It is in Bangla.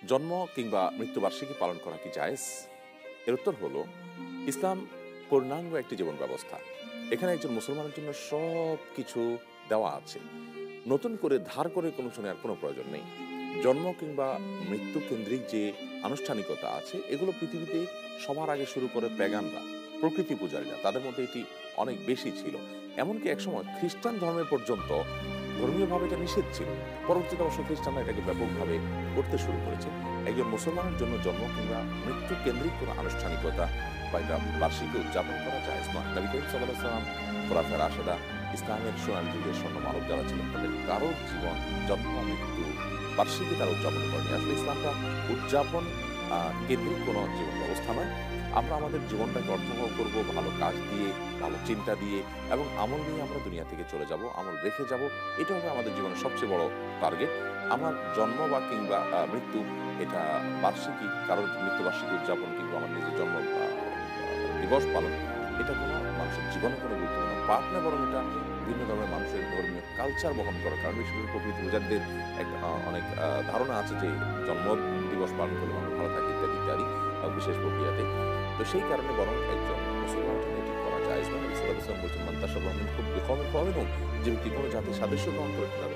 জন্ম কিংবা মৃত্যুবার্ষিকী পালন করা কি জায়েজ? এর উত্তর হলো, ইসলাম পূর্ণাঙ্গ একটি জীবন ব্যবস্থা। এখানে একজন মুসলমানের জন্য সব কিছু দেওয়া আছে, নতুন করে ধার করে কোনো শোনার কোনো প্রয়োজন নেই। জন্ম কিংবা মৃত্যু কেন্দ্রিক যে আনুষ্ঠানিকতা আছে, এগুলো পৃথিবীতে সবার আগে শুরু করে প্যাগানরা, প্রকৃতি পূজারীরা, তাদের মধ্যে এটি অনেক বেশি ছিল। এমনকি একসময় খ্রিস্টান ধর্মের পর্যন্ত ধর্মীয়ভাবে এটা নিষেধ ছিল। পরবর্তীতে অবশ্য খ্রিস্টানরা এটাকে ব্যাপকভাবে করতে শুরু করেছে। একজন মুসলমানের জন্য জন্ম কিংবা মৃত্যু কেন্দ্রিক কোনো আনুষ্ঠানিকতা বা এটা বার্ষিকী উদযাপন করা যায় নয়। নবী করিম সাল্লাল্লাহু আলাইহি ওয়াসাল্লাম, খোলাফায়ে রাশেদা, ইসলামের সোনালী যুগের স্বর্ণ মানব যারা ছিলেন, তাদের কারোর জীবন, জন্ম, মৃত্যু বার্ষিকী তারা উদযাপন করেনি। আসলে ইসলামটা উদযাপন কেন্দ্রিক কোনো জীবন ব্যবস্থা নয়। আমরা আমাদের জীবনটাকে অর্থবহ করব ভালো কাজ দিয়ে, ভালো চিন্তা দিয়ে এবং আমল নিয়ে আমরা দুনিয়া থেকে চলে যাব, আমল রেখে যাব। এটা হবে আমাদের জীবনের সবচেয়ে বড় টার্গেট। আমার জন্ম বা কিংবা মৃত্যু, এটা বার্ষিকী, কারোর মৃত্যুবার্ষিকী উদযাপন কিংবা আমার নিজের জন্ম দিবস পালন, এটা কোনো মানুষের জীবনে কোনো গুরুত্বপূর্ণ পাঠ না, বরং এটা বিভিন্ন ধরনের মানুষের ধর্মীয় কালচার বহন করার কারণে বিশেষ করে প্রকৃতি পূজারদের একটা অনেক ধারণা আছে যে জন্ম দিবস পালন করলে মানুষ ভালো থাকে ইত্যাদি ইত্যাদি বিশেষ প্রক্রিয়াতে। তো সেই কারণে বরং একজন মুসলমানের জন্য এটি করা যায় না। নবী সাল্লাল্লাহু আলাইহি ওয়াসাল্লাম বলছেন, মান তাশাব্বাহা মিনকুম বিকওমিন ফাহুম, যে ব্যক্তি কোনো জাতির সাদৃশ্য গ্রহণ করে তারা